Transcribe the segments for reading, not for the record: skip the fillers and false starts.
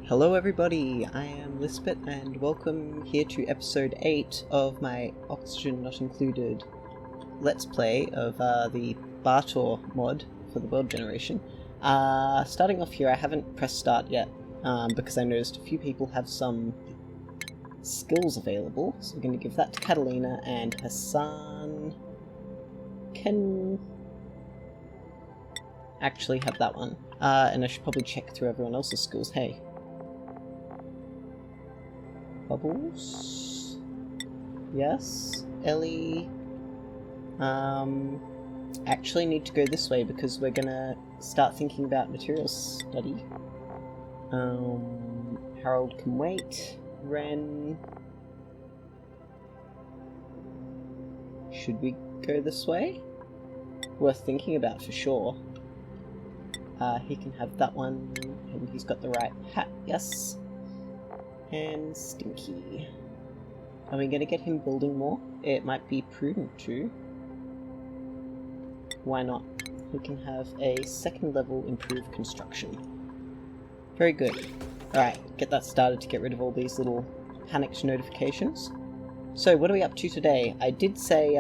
Hello everybody, I am Lisbeth and welcome here to episode 8 of my Oxygen Not Included Let's Play of the Baator mod for the world generation. Starting off here, I haven't pressed start yet because I noticed a few people have some skills available, so we're going to give that to Catalina, and Hassan can actually have that one. And I should probably check through everyone else's skills. Hey. Bubbles? Yes. Ellie. Actually need to go this way because we're gonna start thinking about materials study. Harold can wait. Ren. Should we go this way? Worth thinking about for sure. He can have that one, and he's got the right hat, yes. And Stinky. Are we going to get him building more? It might be prudent to. Why not? He can have a second level improved construction. Very good. Alright, get that started to get rid of all these little panicked notifications. So, what are we up to today? I did say,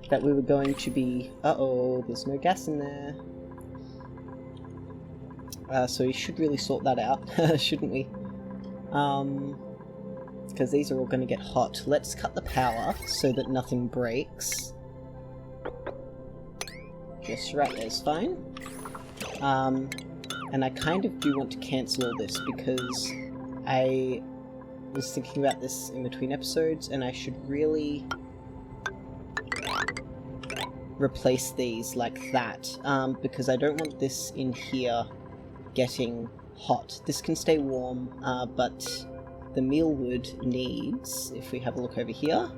that we were going to be... Uh-oh, there's no gas in there. So we should really sort that out, shouldn't we? Because these are all going to get hot. Let's cut the power so that nothing breaks. Just right there's fine. And I kind of do want to cancel all this because I was thinking about this in between episodes and I should really replace these like that, because I don't want this in here getting hot. This can stay warm, but the mealwood needs, if we have a look over here,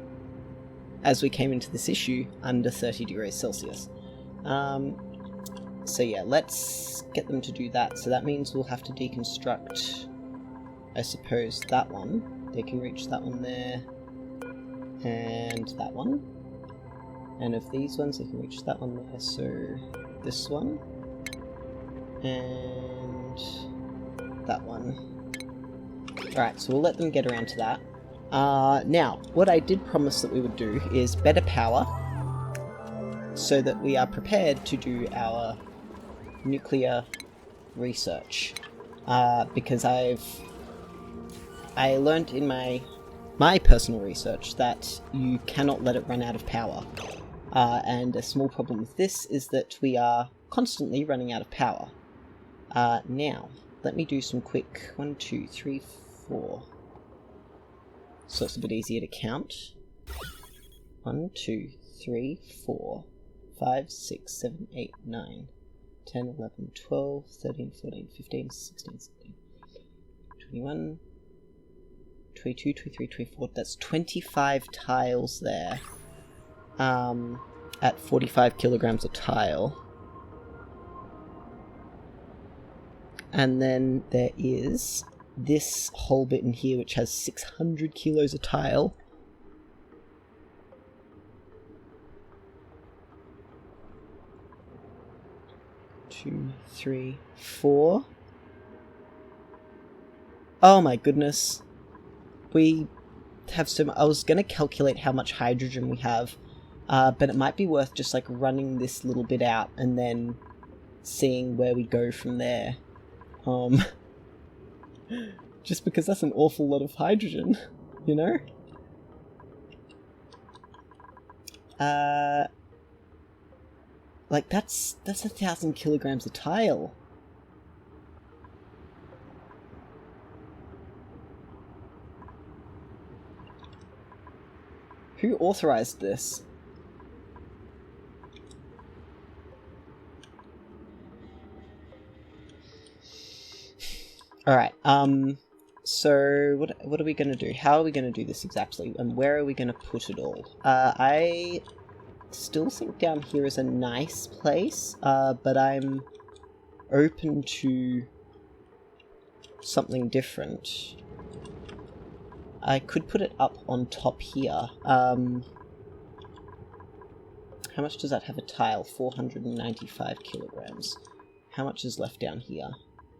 as we came into this issue, under 30 degrees Celsius. So yeah, let's get them to do that. So that means we'll have to deconstruct, I suppose, that one. They can reach that one there, and that one. And of these ones, they can reach that one there, so this one, and that one. Alright, so we'll let them get around to that. Now, what I did promise that we would do is better power, so that we are prepared to do our nuclear research. Because I learned in my personal research that you cannot let it run out of power. And a small problem with this is that we are constantly running out of power. Now, let me do some quick 1, 2, 3, 4. So it's a bit easier to count. 1, 2, 3, 4, 5, 6, 7, 8, 9, 10, 11, 12, 13, 14, 15, 16, 17, 21, 22, 23, 24. That's 25 tiles there. At 45 kilograms a tile. And then there is this whole bit in here which has 600 kilos a tile. Two, three, 4. Oh my goodness. We have some... I was going to calculate how much hydrogen we have. But it might be worth just like running this little bit out and then seeing where we go from there. Just because that's an awful lot of hydrogen, you know? Like that's 1,000 kilograms a tile. Who authorized this? Alright, so what are we going to do? How are we going to do this exactly? And where are we going to put it all? I still think down here is a nice place, but I'm open to something different. I could put it up on top here. How much does that have a tile? 495 kilograms. How much is left down here?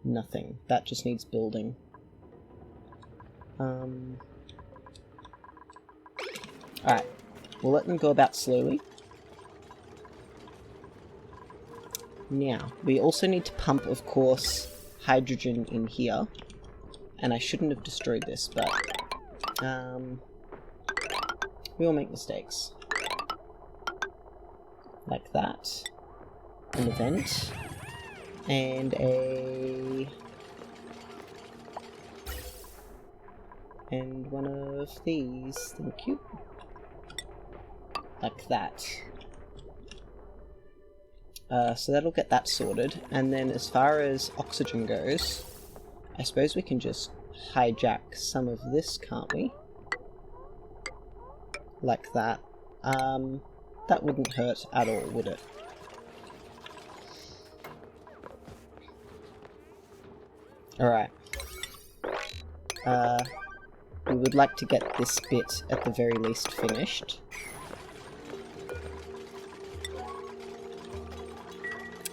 Nothing. That just needs building. Alright. We'll let them go about slowly. Now, we also need to pump, of course, hydrogen in here. And I shouldn't have destroyed this, but... we all make mistakes. Like that. An event. And and one of these. Thank you. Like that. So that'll get that sorted. And then as far as oxygen goes, I suppose we can just hijack some of this, can't we? Like that. That wouldn't hurt at all, would it? Alright. We would like to get this bit at the very least finished.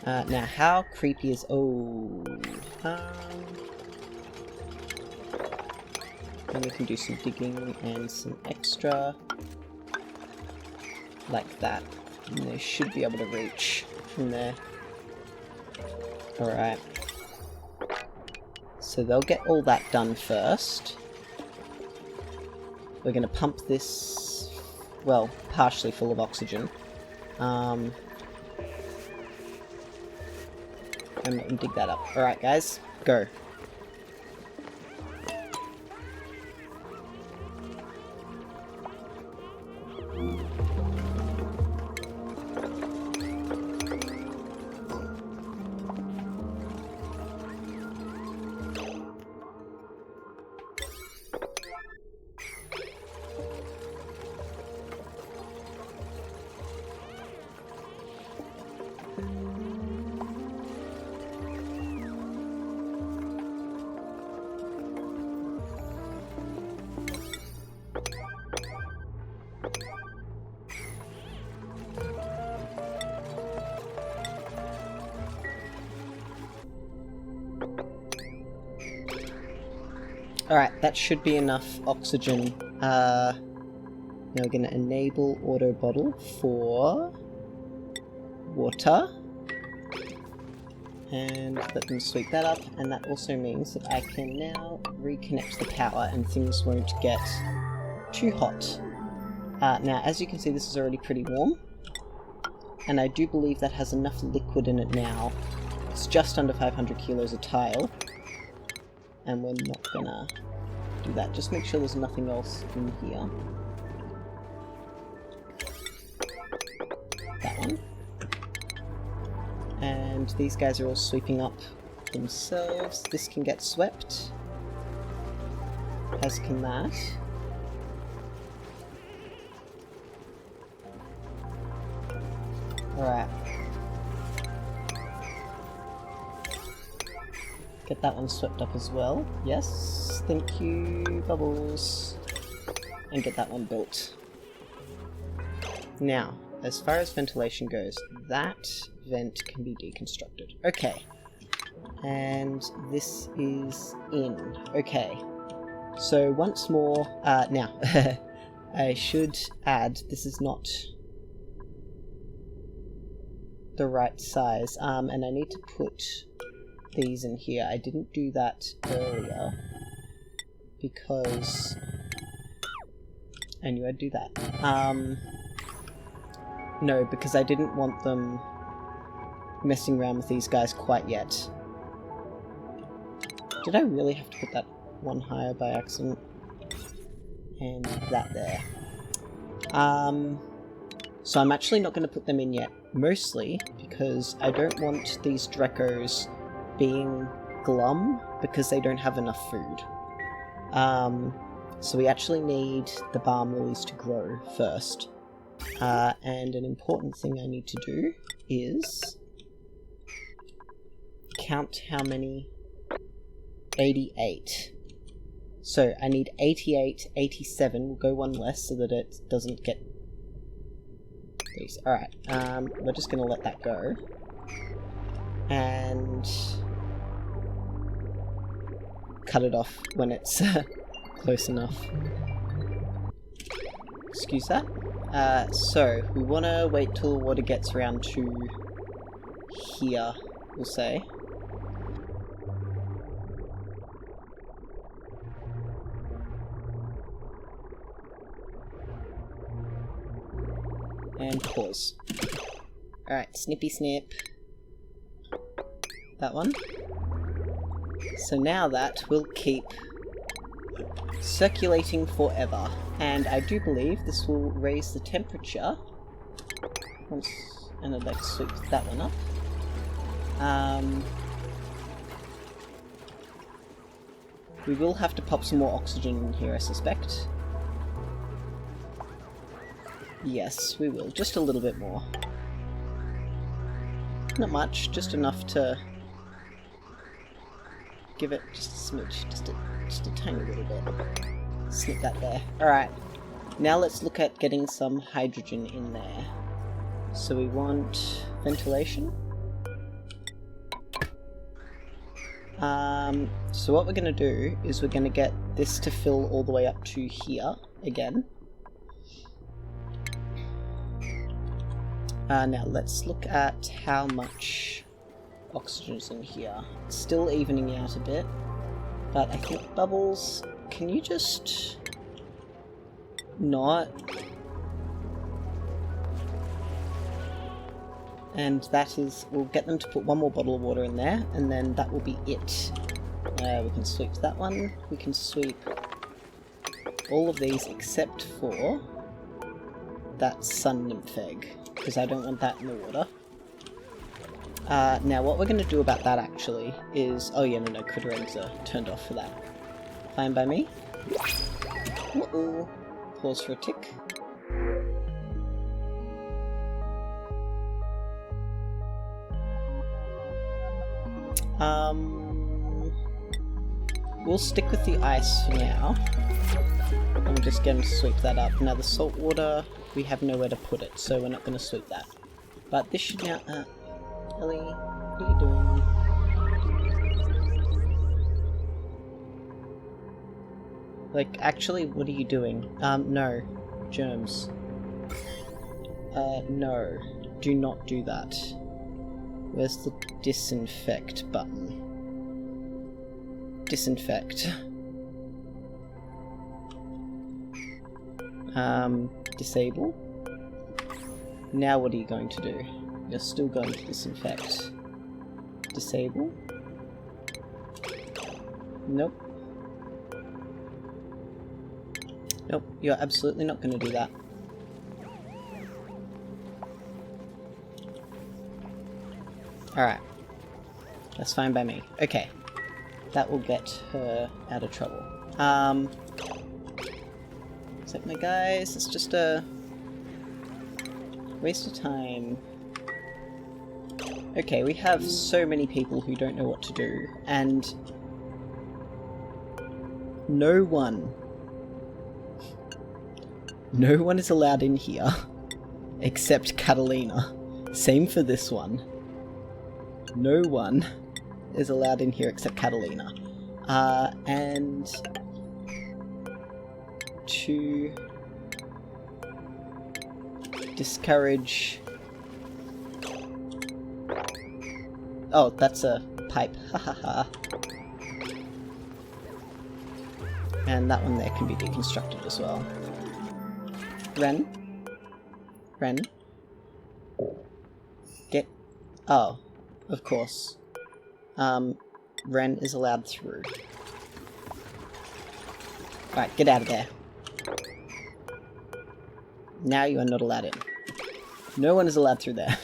Now, how creepy is... Oh... and we can do some digging and some extra. Like that. And they should be able to reach from there. Alright. So they'll get all that done first. We're going to pump this, well, partially full of oxygen. And dig that up. Alright guys, go. Alright, that should be enough oxygen. Now we're going to enable auto bottle for water. And let them sweep that up, and that also means that I can now reconnect the power and things won't get too hot. Now, as you can see, this is already pretty warm. And I do believe that has enough liquid in it now. It's just under 500 kilos a tile. And we're not gonna do that. Just make sure there's nothing else in here. That one. And these guys are all sweeping up themselves. This can get swept. As can that. Alright. Get that one swept up as well. Yes, thank you, Bubbles. And get that one built. Now, as far as ventilation goes, that vent can be deconstructed. Okay. And this is in. Okay. So once more, now, I should add, this is not the right size, and I need to put these in here. I didn't do that earlier because I knew I'd do that. No, because I didn't want them messing around with these guys quite yet. Did I really have to put that one higher by accident? And that there. So I'm actually not going to put them in yet, mostly because I don't want these Drecos being glum because they don't have enough food. So we actually need the balm lilies to grow first. And an important thing I need to do is count how many. 88. So I need 88, 87. We'll go one less so that it doesn't get these. Alright, we're just going to let that go. And cut it off when it's close enough. Excuse that. So, we want to wait till water gets around to here, we'll say. And pause. Alright, snippy snip. That one. So now that will keep circulating forever. And I do believe this will raise the temperature. Once, and I'd like to sweep that one up. We will have to pop some more oxygen in here, I suspect. Yes, we will. Just a little bit more. Not much, just enough to give it just a smidge, just a tiny little bit. Snip that there. Alright, now let's look at getting some hydrogen in there. So we want ventilation. So what we're going to do is we're going to get this to fill all the way up to here again. Now let's look at how much oxygen is in here. It's still evening out a bit, but I think Bubbles, can you just not? And that is, we'll get them to put one more bottle of water in there, and then that will be it. We can sweep that one, we can sweep all of these except for that sun nymph egg, because I don't want that in the water. Now what we're going to do about that actually is... oh yeah, no, critter eggs are turned off for that. Fine by me. Uh-oh. Pause for a tick. We'll stick with the ice for now. And we'll just get them to sweep that up. Now the salt water, we have nowhere to put it, so we're not going to sweep that. But this should now... Ellie, what are you doing? Like, actually, what are you doing? No. Germs. No. Do not do that. Where's the disinfect button? Disinfect. Disable. Now what are you going to do? You're still going to disinfect. Disable. Nope. Nope, you're absolutely not going to do that. Alright. That's fine by me. Okay. That will get her out of trouble. Is that my guys? It's just a waste of time. Okay, we have so many people who don't know what to do, and no one is allowed in here except Catalina. Same for this one. No one is allowed in here except Catalina. And to discourage... oh, that's a pipe. Ha ha ha. And that one there can be deconstructed as well. Ren? Ren? Get... oh, of course. Ren is allowed through. Alright, get out of there. Now you are not allowed in. No one is allowed through there.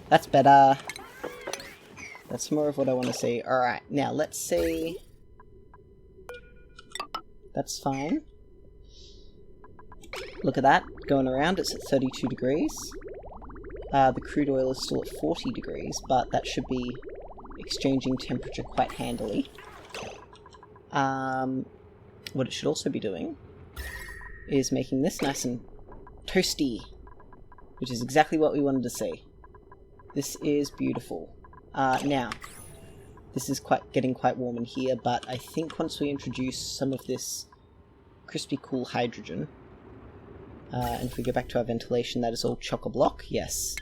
That's better. That's more of what I want to see. Alright, now let's see. That's fine. Look at that. Going around, it's at 32 degrees. The crude oil is still at 40 degrees, but that should be exchanging temperature quite handily. We're what it should also be doing is making this nice and toasty, which is exactly what we wanted to see. This is beautiful. Now, this is getting quite warm in here, but I think once we introduce some of this crispy cool hydrogen, and if we go back to our ventilation, that is all chock-a-block, yes.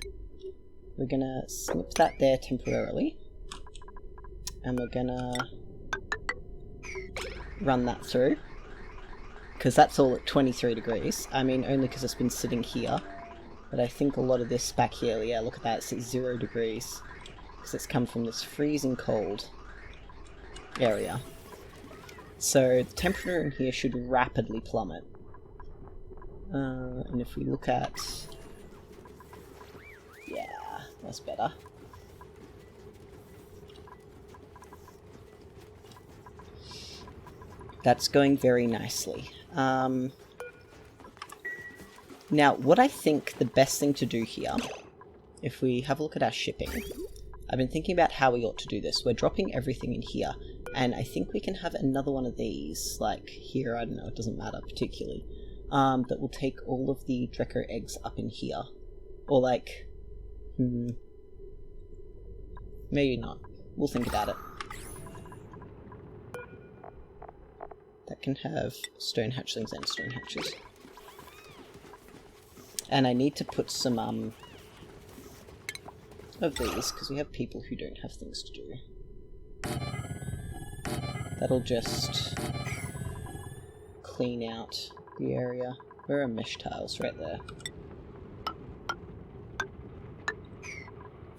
We're gonna snip that there temporarily, and we're gonna run that through, because that's all at 23 degrees. I mean, only because it's been sitting here, but I think a lot of this back here, yeah, look at that, it's at 0 degrees, because it's come from this freezing cold area. So the temperature in here should rapidly plummet. And if we look at... yeah, that's better. That's going very nicely. Now, what I think the best thing to do here, if we have a look at our shipping, I've been thinking about how we ought to do this. We're dropping everything in here, and I think we can have another one of these, like here, I don't know, it doesn't matter particularly, that will take all of the Dreco eggs up in here. Or like, maybe not. We'll think about it. That can have stone hatchlings and stone hatches. And I need to put some, of these, because we have people who don't have things to do. That'll just clean out the area. Where are mesh tiles? Right there.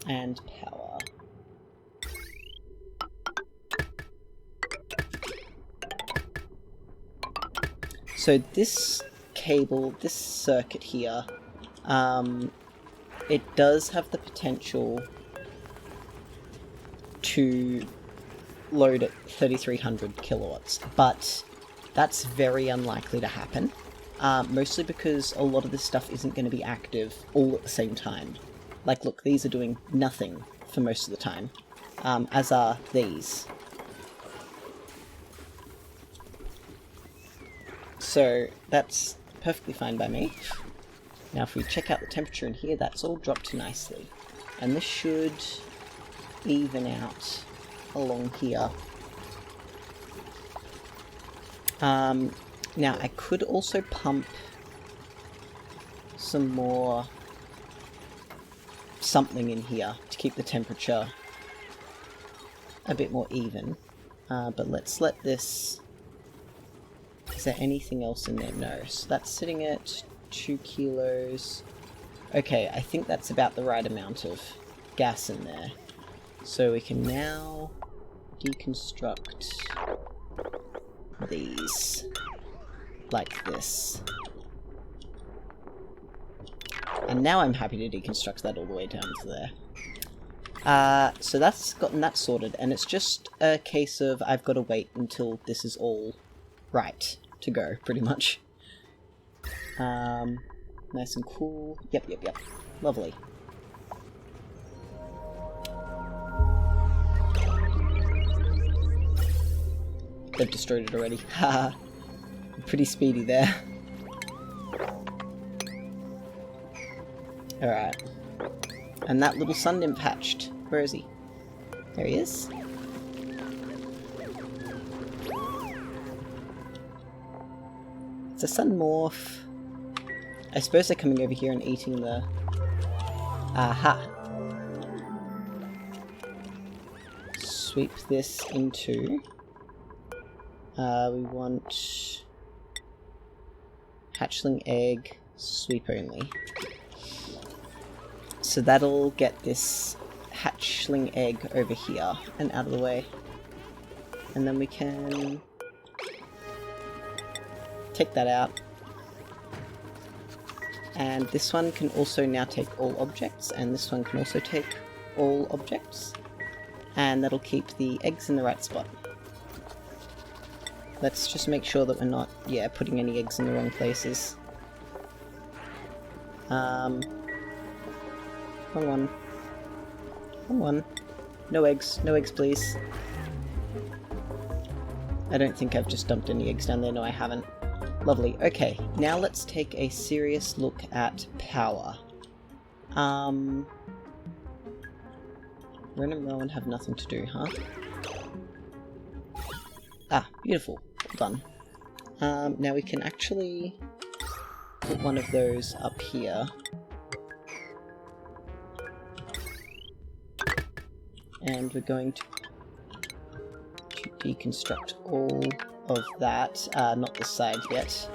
And power. So this cable, this circuit here, it does have the potential to load at 3300 kilowatts, but that's very unlikely to happen, mostly because a lot of this stuff isn't going to be active all at the same time. Like, look, these are doing nothing for most of the time, as are these. So that's perfectly fine by me. Now if we check out the temperature in here, that's all dropped nicely. And this should even out along here. Now I could also pump some more something in here to keep the temperature a bit more even. But let's let this... Is there anything else in there? No. So that's sitting at 2 kilos. Okay, I think that's about the right amount of gas in there. So we can now deconstruct these like this. And now I'm happy to deconstruct that all the way down to there. So that's gotten that sorted, and it's just a case of I've got to wait until this is all right to go, pretty much. Nice and cool. Yep. Lovely. They've destroyed it already. Haha. Pretty speedy there. Alright. And that little sun nymph hatched. Where is he? There he is. It's a sun morph. I suppose they're coming over here and eating the... Aha! Sweep this into... we want... hatchling egg, sweep only. So that'll get this hatchling egg over here and out of the way. And then we can... take that out. And this one can also now take all objects, and this one can also take all objects. And that'll keep the eggs in the right spot. Let's just make sure that we're not, putting any eggs in the wrong places. Come on. Come on. No eggs. No eggs, please. I don't think I've just dumped any eggs down there. No, I haven't. Lovely. Okay, now let's take a serious look at power. Ren and Rowan have nothing to do, huh? Ah, beautiful. Well done. Now we can actually put one of those up here. And we're going to deconstruct all of that. Not this side yet.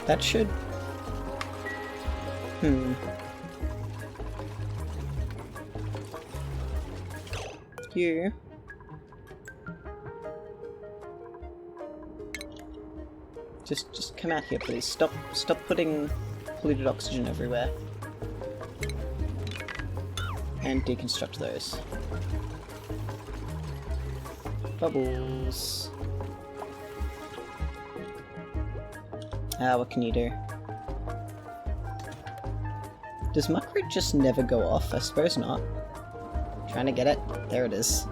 That should... You... Just come out here, please. Stop putting polluted oxygen everywhere. And deconstruct those. Bubbles. What can you do? Does Muckroot just never go off? I suppose not. Trying to get it. There it is.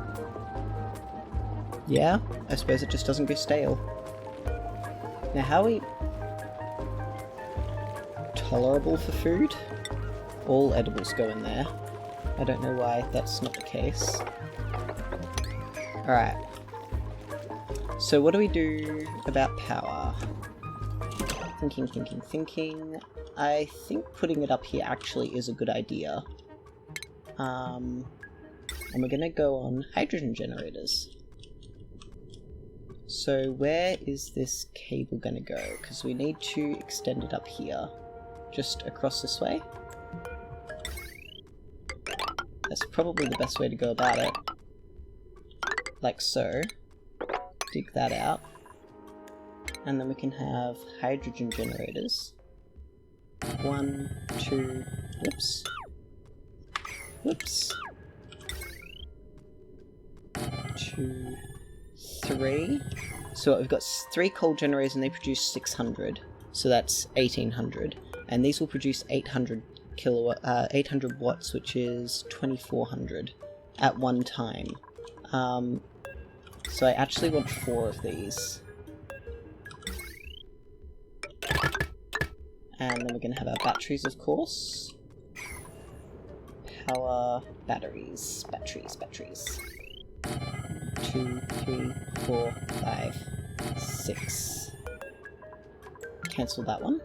Yeah, I suppose it just doesn't go stale. Now, how are we... tolerable for food? All edibles go in there. I don't know why that's not the case. Alright. So what do we do about power? Thinking. I think putting it up here actually is a good idea. And we're gonna go on hydrogen generators. So where is this cable gonna go? Because we need to extend it up here. Just across this way. That's probably the best way to go about it. Like so. Dig that out. And then we can have hydrogen generators. 1, 2, whoops. Whoops. 2, 3. So we've got 3 coal generators and they produce 600. So that's 1800. And these will produce 800 watts, which is 2400 at one time. So I actually want 4 of these. And then we're going to have our batteries, of course. Power batteries. Batteries. 2, 3, 4, 5, 6. Cancel that one.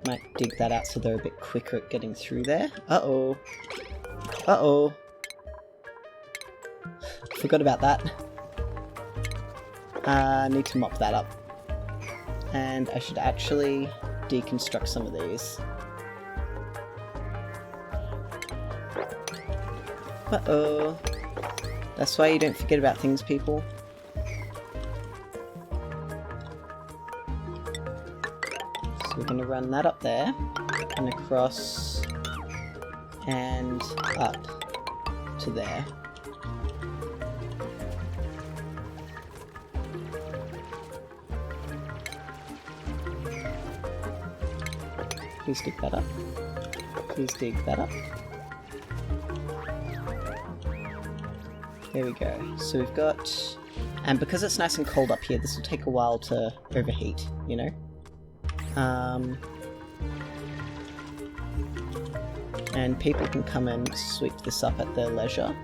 Might dig that out so they're a bit quicker at getting through there. Uh-oh. Uh-oh. Forgot about that. Need to mop that up. And I should actually deconstruct some of these. Uh-oh. That's why you don't forget about things, people. So we're going to run that up there, and across, and up to there. Please dig that up. Please dig that up. There we go. So we've got... And because it's nice and cold up here, this will take a while to overheat, you know? And people can come and sweep this up at their leisure.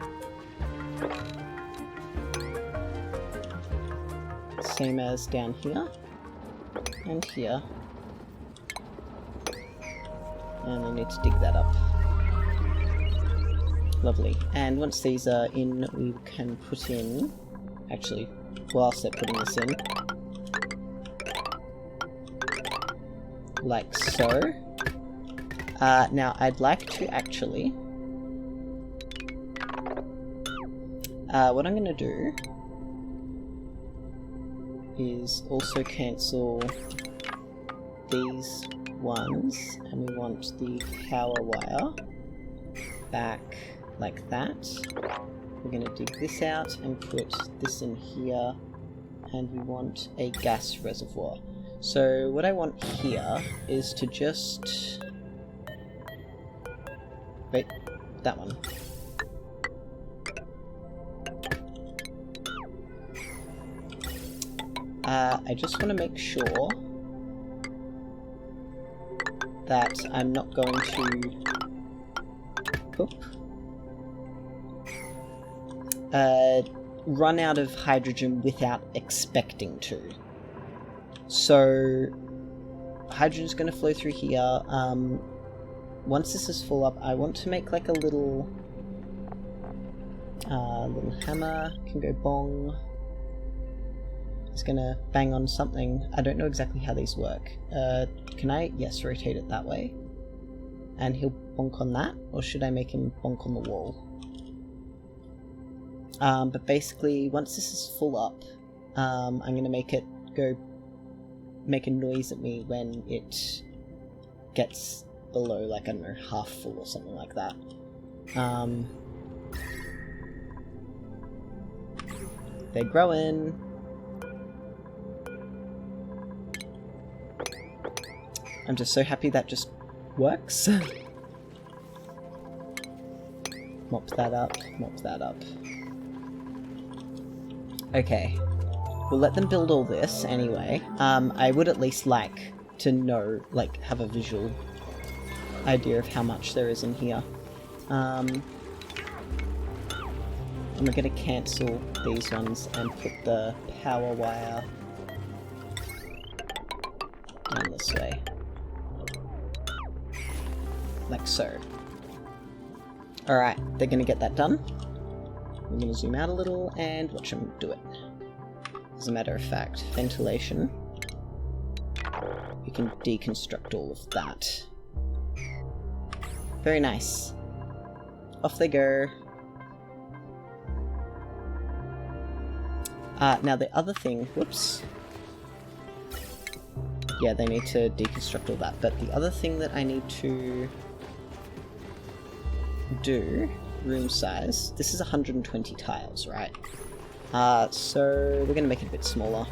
Same as down here. And here. And I need to dig that up. Lovely. And once these are in, we can put in... Actually, whilst they're putting this in... Like so. Now, I'd like to actually... what I'm going to do... is also cancel these ones, and we want the power wire back like that. We're going to dig this out and put this in here, and we want a gas reservoir. So what I want here is to just... Wait, that one. I just want to make sure that I'm not going to run out of hydrogen without expecting to. So hydrogen's going to flow through here. Once this is full up, I want to make like a little hammer. Can go bong. It's gonna bang on something. I don't know exactly how these work. Can I? Yes, rotate it that way. And he'll bonk on that, or should I make him bonk on the wall? But basically, once this is full up, I'm gonna make it make a noise at me when it gets below, like, I don't know, half full or something like that. They're growing. I'm just so happy that just works. Mop that up, mop that up. Okay. We'll let them build all this anyway. I would at least like to know, like, have a visual idea of how much there is in here. And we're going to cancel these ones and put the power wire down this way. Like so. Alright, they're going to get that done. I'm going to zoom out a little and watch them do it. As a matter of fact, ventilation. We can deconstruct all of that. Very nice. Off they go. Now the other thing, whoops. Yeah, they need to deconstruct all that, but the other thing that I need to do, room size, this is 120 tiles, right? So we're going to make it a bit smaller.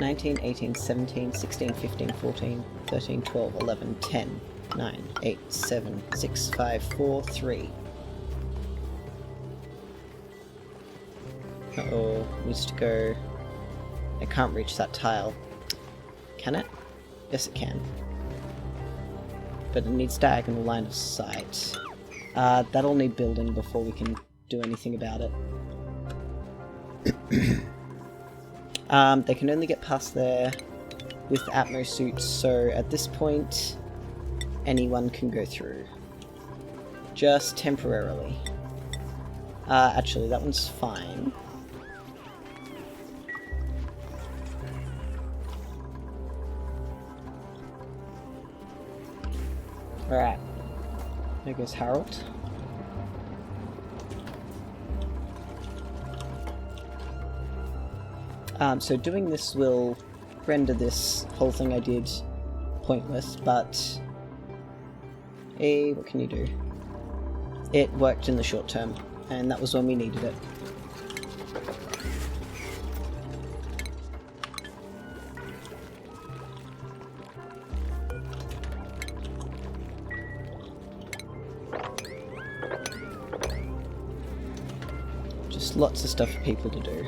19, 18, 17, 16, 15, 14, 13, 12, 11, 10, 9, 8, 7, 6, 5, 4, 3. Uh-oh, needs to go... I can't reach that tile. Can it? Yes, it can. But it needs diagonal line of sight. That'll need building before we can do anything about it. They can only get past there with Atmo suits, so at this point, anyone can go through. Just temporarily. Actually, that one's fine. Alright. There goes Harold. So doing this will render this whole thing I did pointless, but... Hey, what can you do? It worked in the short term, and that was when we needed it. Just lots of stuff for people to do.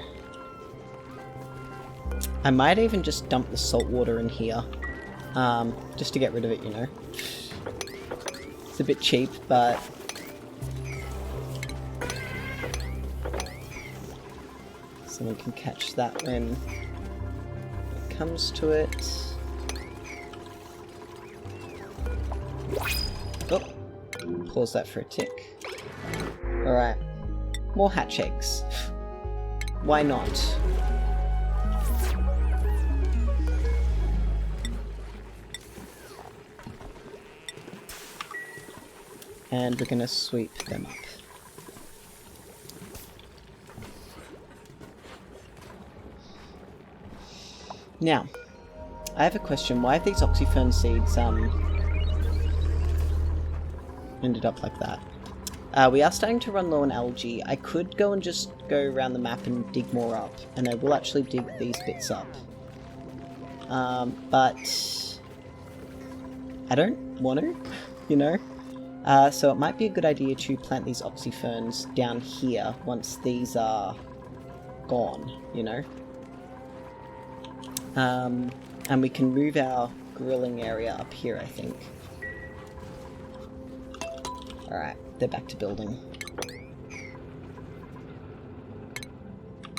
I might even just dump the salt water in here, just to get rid of it, you know. It's a bit cheap, but... someone can catch that when it comes to it. Oh, pause that for a tick. Alright, more hatch eggs. Why not? And we're going to sweep them up. Now, I have a question. Why have these oxyfern seeds ended up like that? We are starting to run low on algae. I could go and just go around the map and dig more up, and I will actually dig these bits up. But I don't want to, you know? So it might be a good idea to plant these oxyferns down here once these are gone, you know? And we can move our grilling area up here, I think. Alright, they're back to building.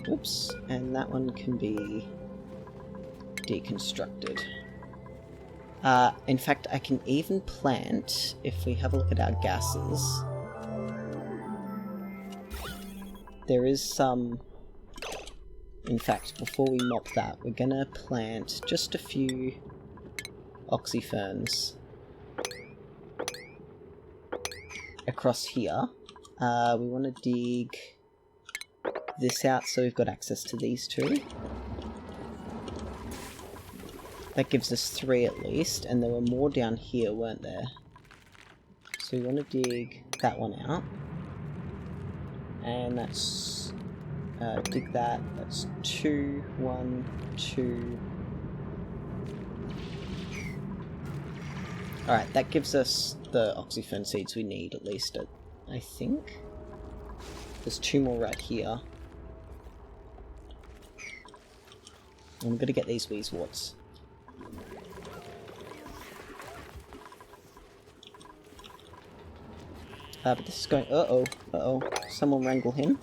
Oops, and that one can be deconstructed. In fact, I can even plant, if we have a look at our gases, there is some... In fact, before we mop that, we're gonna plant just a few oxyferns across here. We want to dig this out so we've got access to these two. That gives us 3 at least, and there were more down here, weren't there? So we want to dig that one out. And that's... dig that. That's 2, 1, 2... Alright, that gives us the oxyfern seeds we need, at least, I think. There's 2 more right here. I'm gonna get these wheezeworts. But this is going... Uh-oh. Someone wrangle him.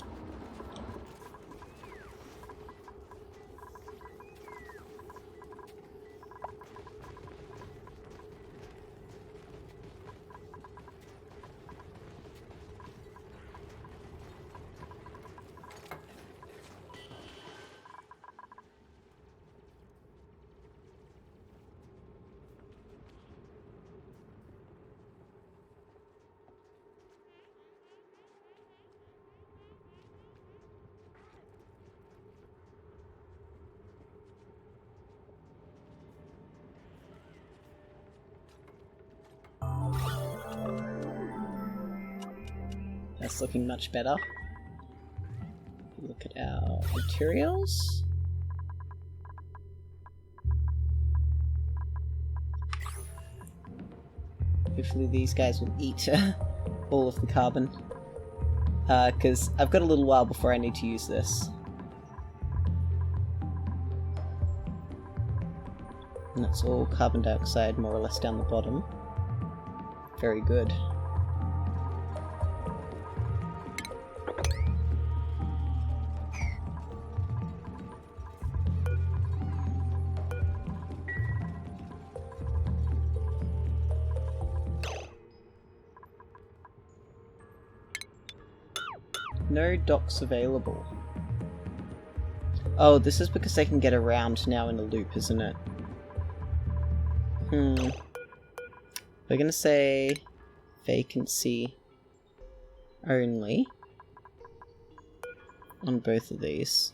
That's looking much better. Look at our materials. Hopefully these guys will eat all of the carbon. Because I've got a little while before I need to use this. And that's all carbon dioxide more or less down the bottom. Very good. No docks available. Oh, this is because they can get around now in a loop, isn't it? We're gonna say vacancy only on both of these.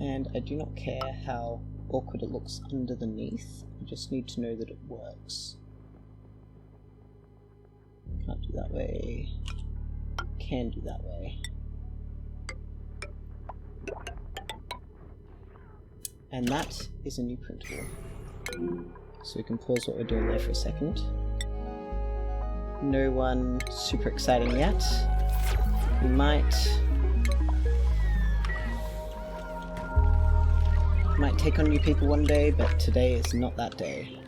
And I do not care how awkward it looks underneath, I just need to know that it works. Can't do that way. Can do that way. And that is a new printable. So we can pause what we're doing there for a second. No one super exciting yet. We might take on new people one day, but today is not that day.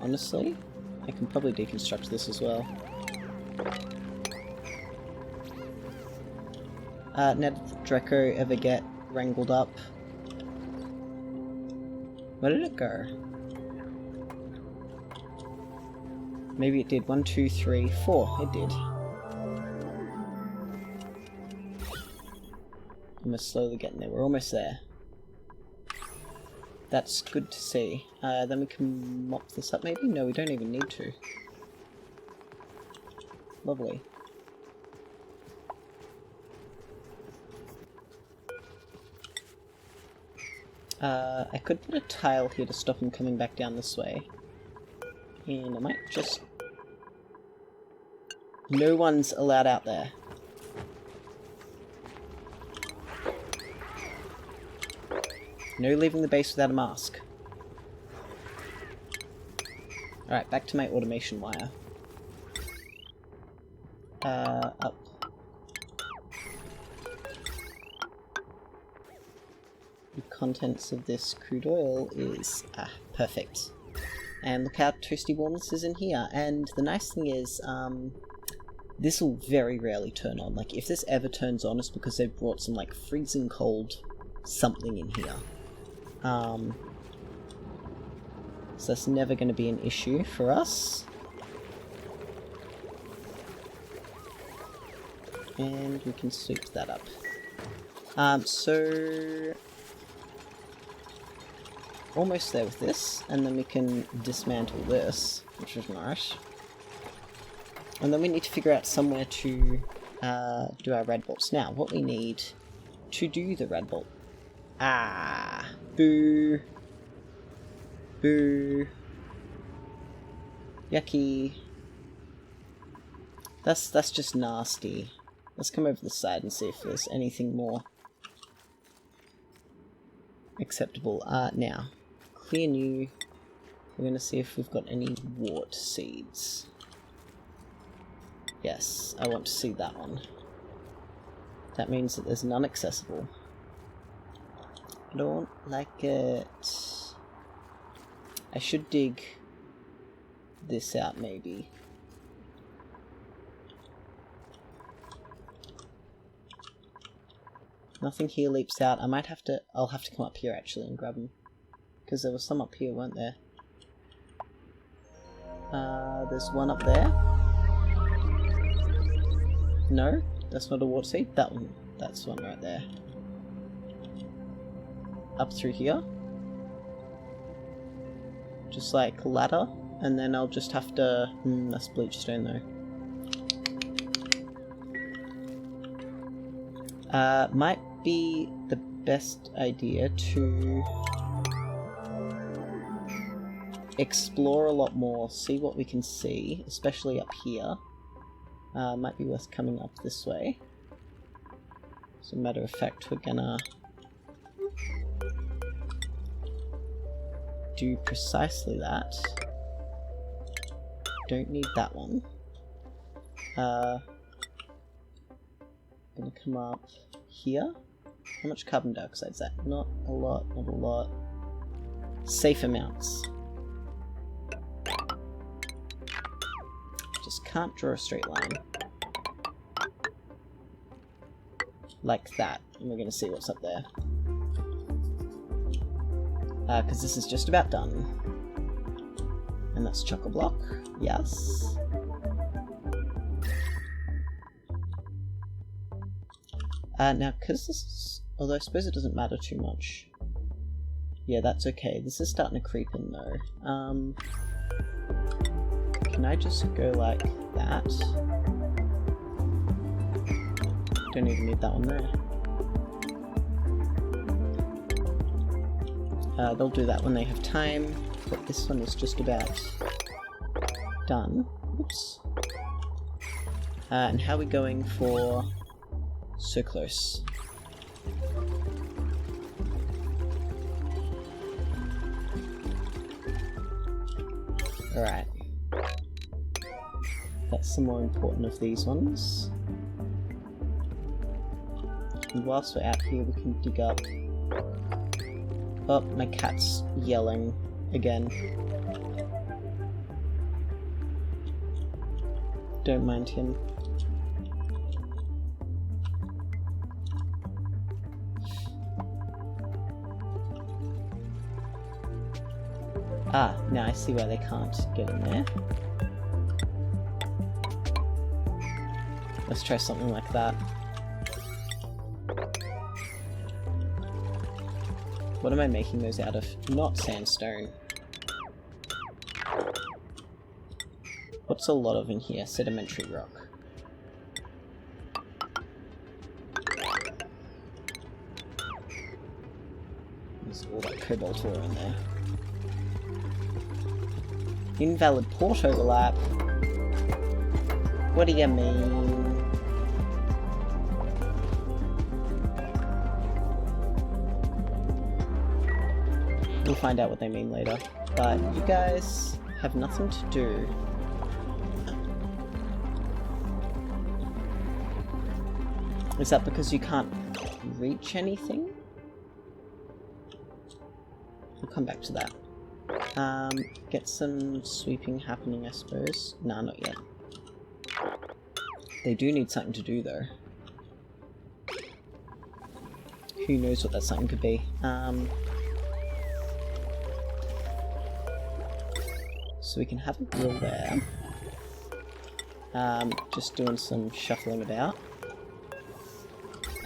Honestly, I can probably deconstruct this as well. Did Draco ever get wrangled up? Where did it go? Maybe it did. 1, 2, 3, 4. It did. And we're slowly getting there. We're almost there. That's good to see. Then we can mop this up maybe? No, we don't even need to. Lovely. I could put a tile here to stop him coming back down this way. And I might just... No one's allowed out there. No leaving the base without a mask. Alright, back to my automation wire. Up. The contents of this crude oil is... perfect. And look how toasty warm this is in here. And the nice thing is, this will very rarely turn on. Like, if this ever turns on, it's because they've brought some, like, freezing cold something in here. So that's never going to be an issue for us. And we can sweep that up. So... almost there with this, and then we can dismantle this, which is nice. And then we need to figure out somewhere to do our red bolts. Now, what we need to do the red bolt... boo. Boo. Yucky. That's just nasty. Let's come over the side and see if there's anything more acceptable. Now, clear new. We're going to see if we've got any wart seeds. Yes, I want to see that one. That means that there's none accessible. I don't like it. I should dig this out, maybe. Nothing here leaps out. I'll have to come up here actually and grab them. Because there was some up here, weren't there? There's one up there. No, that's not a wart seed. That one. That's one right there. Up through here. Just like a ladder. And then I'll just have to... that's bleach stone though. Might be the best idea to explore a lot more, see what we can see, especially up here. Might be worth coming up this way. As a matter of fact, we're gonna do precisely that. Don't need that one. Gonna come up here. How much carbon dioxide is that? Not a lot, not a lot. Safe amounts. Just can't draw a straight line. Like that. And we're gonna see what's up there. Because this is just about done. And that's chock-a-block. Yes. Now, because this is... although I suppose it doesn't matter too much. Yeah, that's okay. This is starting to creep in, though. Can I just go like that? Don't even need that one there. They'll do that when they have time, but this one is just about done. Oops. And how are we going for... So close. Alright. That's the more important of these ones. And whilst we're out here, we can dig up... Oh, my cat's yelling again. Don't mind him. Ah, now I see why they can't get in there. Let's try something like that. What am I making those out of? Not sandstone. What's a lot of in here? Sedimentary rock. There's all that cobalt ore in there. Invalid port overlap. What do you mean? We'll find out what they mean later. But you guys have nothing to do. Is that because you can't reach anything? We'll come back to that. Get some sweeping happening, I suppose. Nah, not yet. They do need something to do, though. Who knows what that something could be. So we can have a grill there. Just doing some shuffling about.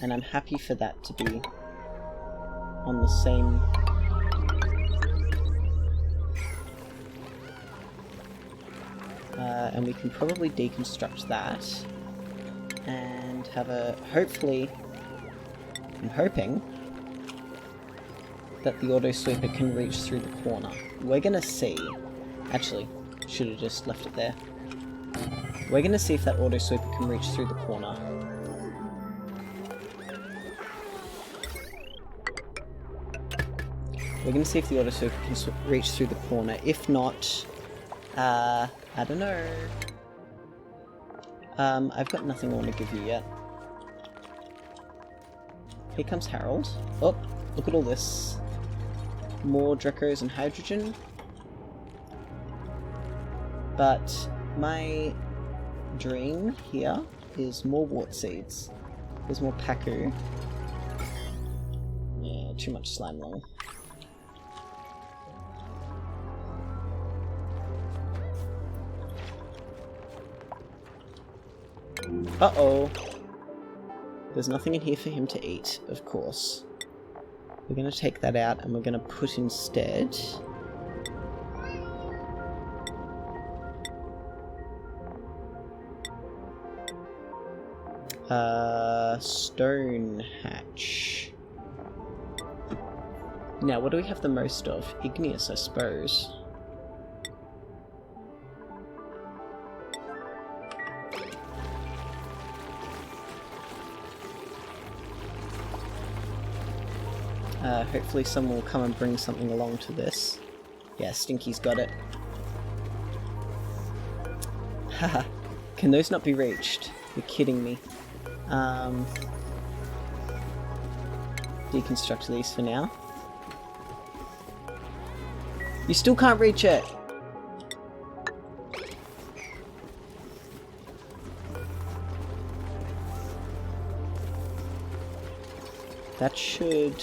And I'm happy for that to be on the same... and we can probably deconstruct that and have a... hopefully... I'm hoping that the auto sweeper can reach through the corner. We're gonna see. Actually, should have just left it there. We're gonna see if that auto sweeper can reach through the corner. We're gonna see if the auto sweeper can reach through the corner. If not, I don't know. I've got nothing I want to give you yet. Here comes Harold. Oh, look at all this. More Dracos and hydrogen. But my dream here is more wart seeds. There's more Paku. Yeah, too much slime lung. Uh-oh. There's nothing in here for him to eat, of course. We're going to take that out and we're going to put instead... stone hatch. Now, what do we have the most of? Igneous, I suppose. Hopefully someone will come and bring something along to this. Yeah, Stinky's got it. Haha. Can those not be reached? You're kidding me. Deconstruct these for now. You still can't reach it! That should...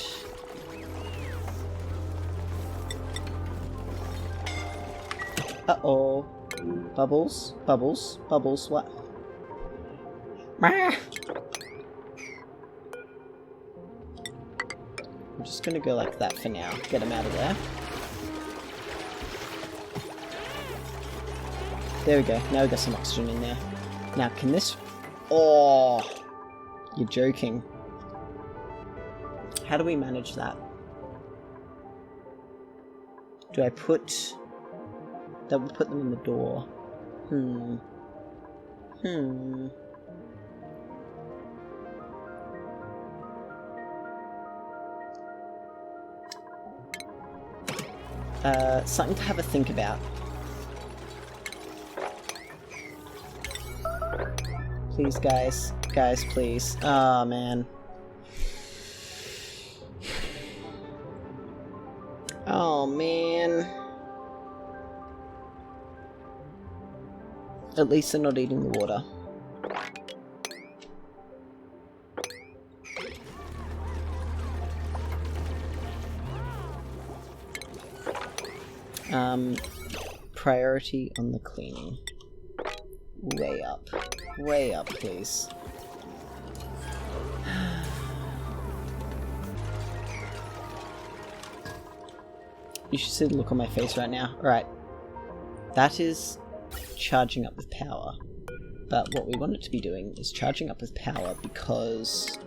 Uh-oh. Bubbles, bubbles, bubbles, what? I'm just gonna go like that for now. Get him out of there. There we go. Now we got some oxygen in there. Now, can this... Oh! You're joking. How do we manage that? Do I put... That will put them in the door. something to have a think about. Please, guys. Guys, please. Oh, man. Oh, man. At least they're not eating the water. Priority on the cleaning. Way up. Way up, please. You should see the look on my face right now. Alright. That is charging up with power. But what we want it to be doing is charging up with power because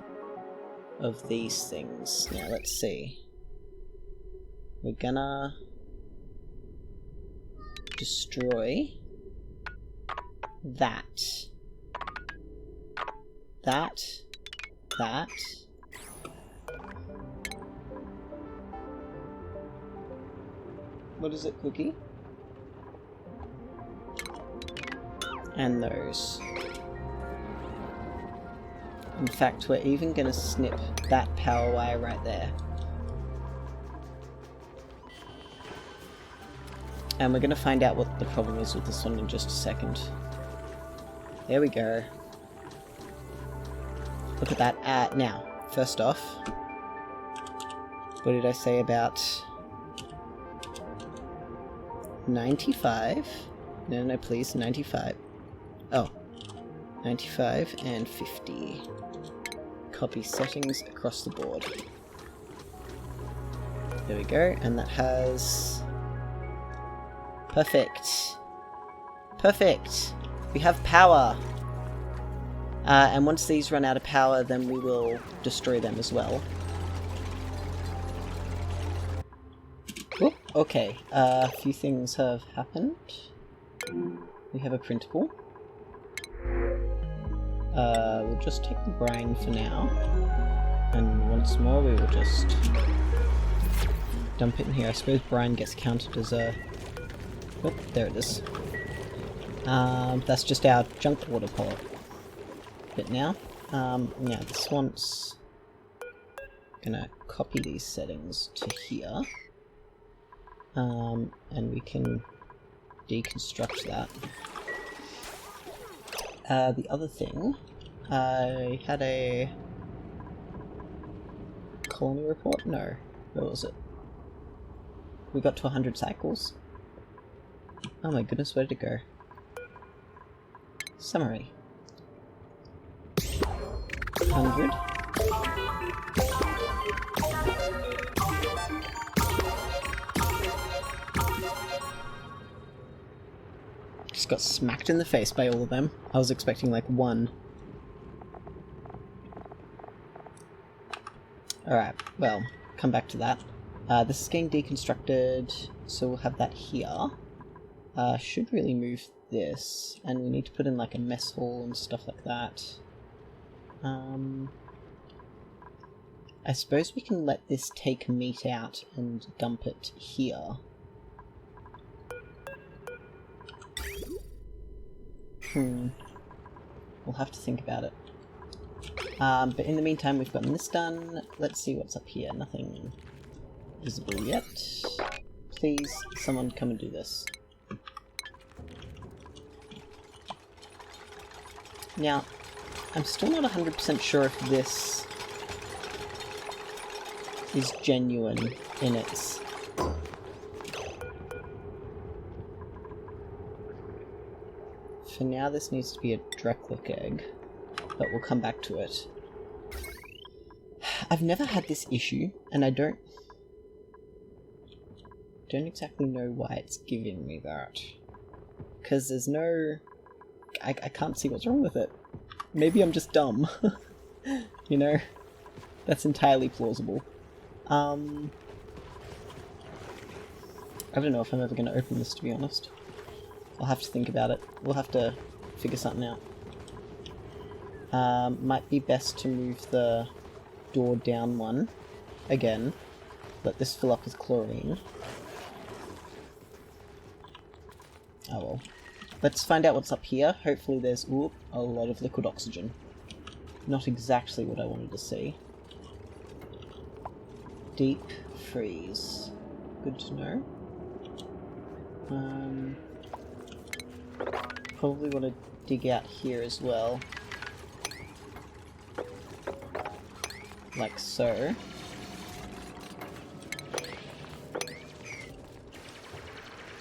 of these things. Now, let's see. We're gonna destroy that. That. What is it, Cookie? And those. In fact, we're even gonna snip that power wire right there. And we're gonna find out what the problem is with this one in just a second. There we go. Look at that. Now, first off, what did I say about 95? No, please, 95. Oh, 95 and 50. Copy settings across the board. There we go, and that has... Perfect. Perfect. We have power. And once these run out of power, then we will destroy them as well. Whoop, okay, a few things have happened. We have a printable. We'll just take the brine for now. And once more, we will just dump it in here. I suppose brine gets counted as a... Oh, there it is. That's just our junk water pot. But now, now this one's gonna copy these settings to here. And we can deconstruct that. The other thing, I had a colony report? No. Where was it? We got to 100 cycles. Oh my goodness, where did it go? Summary. 100. Just got smacked in the face by all of them. I was expecting like one. Alright, well, come back to that. This is getting deconstructed, so we'll have that here. Should really move this, and we need to put in like a mess hall and stuff like that. I suppose we can let this take meat out and dump it here. We'll have to think about it. But in the meantime, we've gotten this done. Let's see what's up here. Nothing visible yet. Please, someone come and do this. Now, I'm still not 100% sure if this is genuine in its... For now, this needs to be a Dreklik egg, but we'll come back to it. I've never had this issue, and I don't exactly know why it's giving me that. Because there's no... I can't see what's wrong with it. Maybe I'm just dumb. You know? That's entirely plausible. I don't know if I'm ever going to open this, to be honest. I'll have to think about it. We'll have to figure something out. Might be best to move the door down one. Again. Let this fill up with chlorine. Oh well. Let's find out what's up here. Hopefully there's a lot of liquid oxygen. Not exactly what I wanted to see. Deep freeze. Good to know. Probably want to dig out here as well. Like so.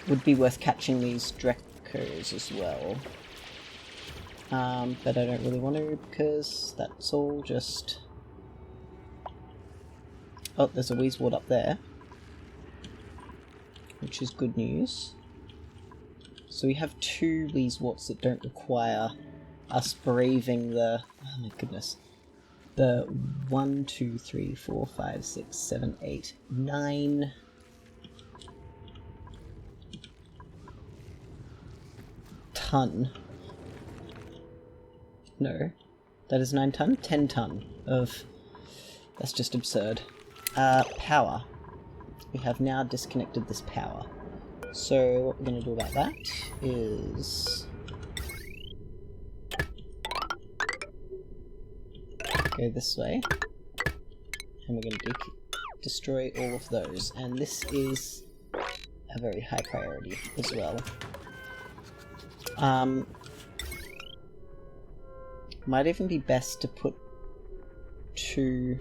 Would be worth catching these Drekos as well. But I don't really want to because that's all just... Oh, there's a Wheezewort up there. Which is good news. So we have 2 Wheezeworts that don't require us braving the... Oh my goodness. The 1, 2, 3, 4, 5, 6, 7, 8, 9... ton. No. That is 9 ton? 10 ton of... That's just absurd. Power. We have now disconnected this power. So what we're going to do about that is... go this way. And we're going to destroy all of those. And this is a very high priority as well. Might even be best to put 2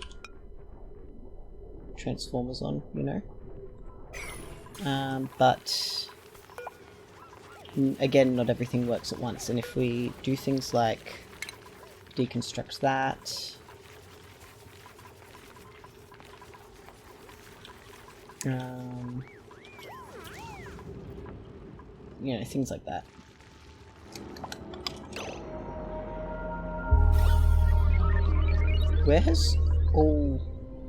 transformers on, you know? But again, not everything works at once, and if we do things like deconstruct that, you know, things like that. Where has all...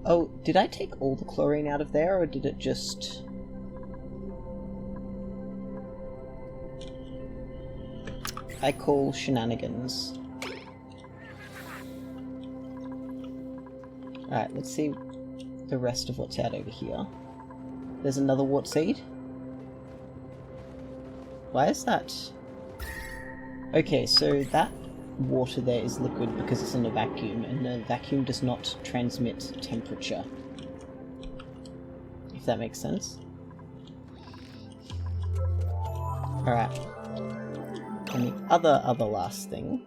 Oh, did I take all the chlorine out of there, or did it just... I call shenanigans. Alright, let's see the rest of what's out over here. There's another wart seed. Why is that? Okay, so that water there is liquid because it's in a vacuum, and a vacuum does not transmit temperature. If that makes sense. Alright. And the other last thing.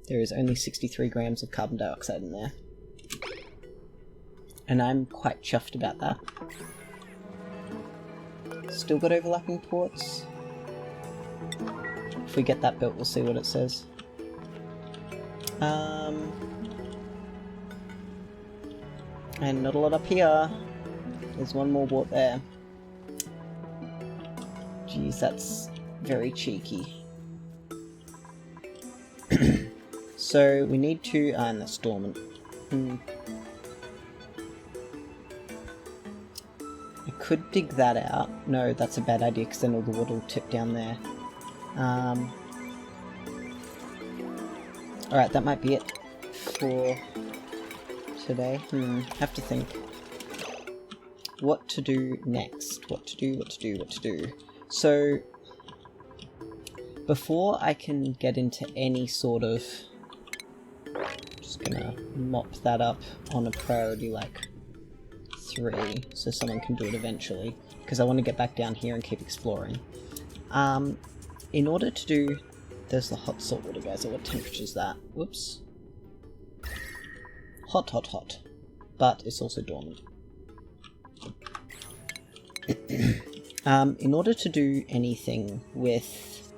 There is only 63 grams of carbon dioxide in there. And I'm quite chuffed about that. Still got overlapping ports. If we get that built, we'll see what it says. And not a lot up here. There's one more wart there. Jeez, that's very cheeky. So we need to... and that's dormant. I could dig that out. No, that's a bad idea because then all the water will tip down there. Alright, that might be it for today. Have to think. What to do next? What to do? So, before I can get into any sort of... just gonna mop that up on a priority like 3, so someone can do it eventually, because I want to get back down here and keep exploring. In order to do... there's the hot salt water, guys. At what temperature is that? Whoops. Hot. But it's also dormant. In order to do anything with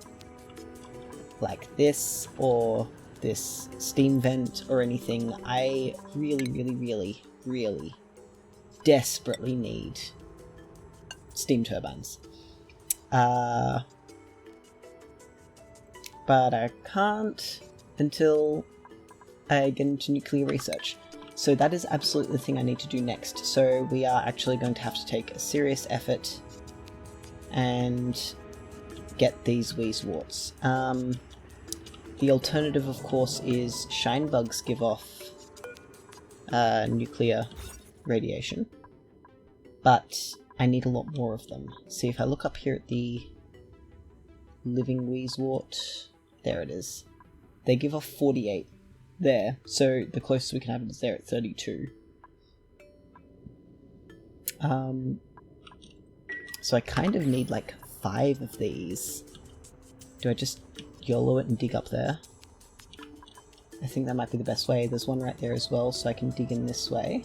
like this or this steam vent or anything, I really desperately need steam turbines. But I can't until I get into nuclear research. So that is absolutely the thing I need to do next. So we are actually going to have to take a serious effort and get these Wheezeworts. The alternative, of course, is shine bugs give off nuclear radiation. But I need a lot more of them. See, if I look up here at the living Wheezewort, there it is. They give off 48 there, so the closest we can have it is there at 32. So I kind of need like 5 of these. Do I just YOLO it and dig up there? I think that might be the best way. There's one right there as well, so I can dig in this way.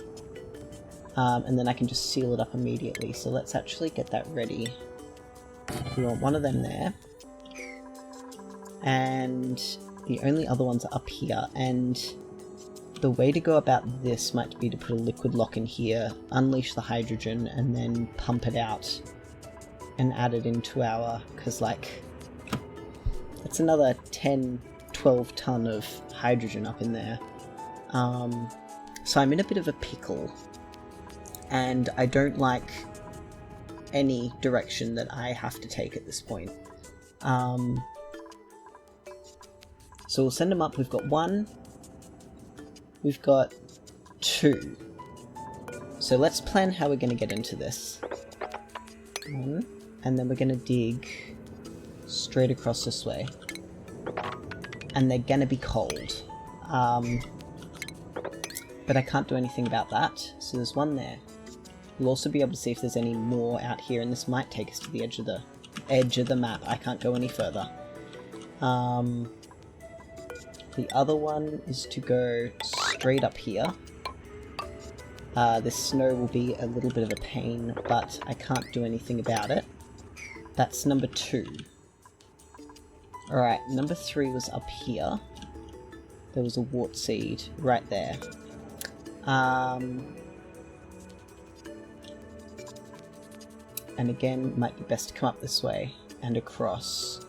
And then I can just seal it up immediately. So let's actually get that ready. We want one of them there. And the only other ones are up here. And the way to go about this might be to put a liquid lock in here, unleash the hydrogen, and then pump it out and add it into our... because, like, that's another 10, 12 ton of hydrogen up in there. So I'm in a bit of a pickle. And I don't like any direction that I have to take at this point. So we'll send them up. We've got 1. We've got 2. So let's plan how we're going to get into this. 1, and then we're going to dig straight across this way. And they're going to be cold. But I can't do anything about that. So there's 1 there. We'll also be able to see if there's any more out here, and this might take us to the edge of the map. I can't go any further. The other one is to go straight up here. This snow will be a little bit of a pain, but I can't do anything about it. That's number 2. Alright, number 3 was up here. There was a wart seed right there. And again, might be best to come up this way and across.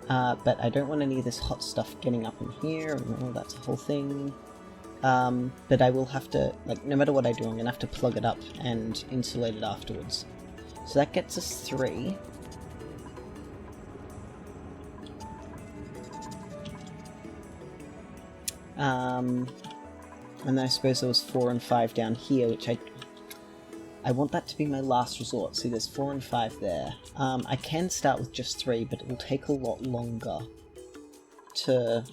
But I don't want any of this hot stuff getting up in here, and that's a whole thing. But I will have to, like, no matter what I do, I'm going to have to plug it up and insulate it afterwards. So that gets us 3. And then I suppose there was 4 and 5 down here, which I want that to be my last resort. See, there's 4 and 5 there. I can start with just 3, but it will take a lot longer to...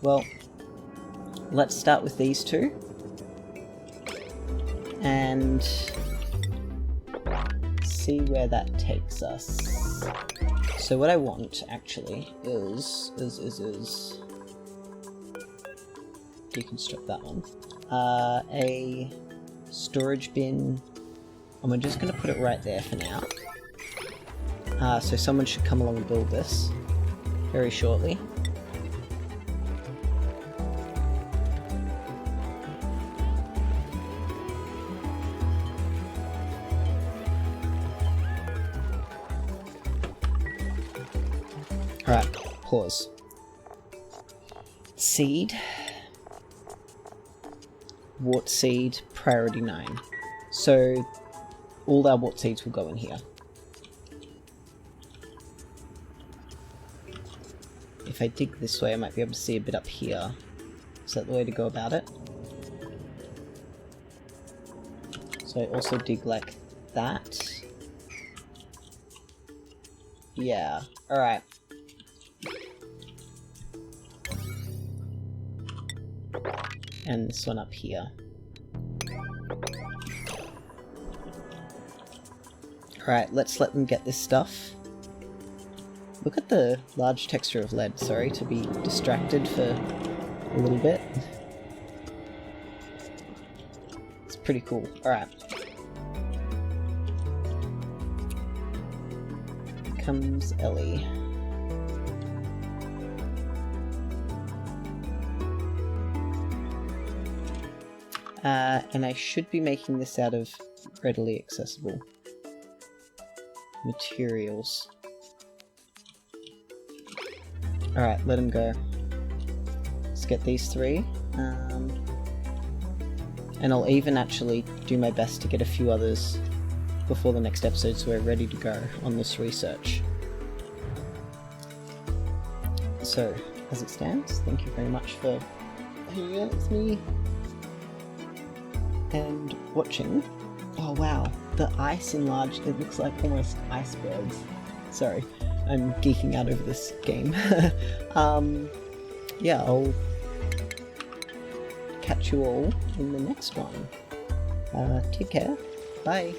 Well, let's start with these 2. And see where that takes us. So what I want, actually, is deconstruct that one. A storage bin, and we're just going to put it right there for now. So someone should come along and build this very shortly. Alright, pause. Seed. Wart seed, priority 9. So all our wart seeds will go in here. If I dig this way, I might be able to see a bit up here. Is that the way to go about it? So I also dig like that. Yeah, alright. And this one up here. Alright, let's let them get this stuff. Look at the large texture of lead, sorry to be distracted for a little bit. It's pretty cool. Alright. Comes Ellie. And I should be making this out of readily accessible materials. Alright, let him go. Let's get these 3. And I'll even actually do my best to get a few others before the next episode so we're ready to go on this research. So, as it stands, thank you very much for hanging out with me and watching. Oh wow, the ice enlarged, it looks like almost icebergs. Sorry, I'm geeking out over this game. Yeah, I'll catch you all in the next one. Take care, bye.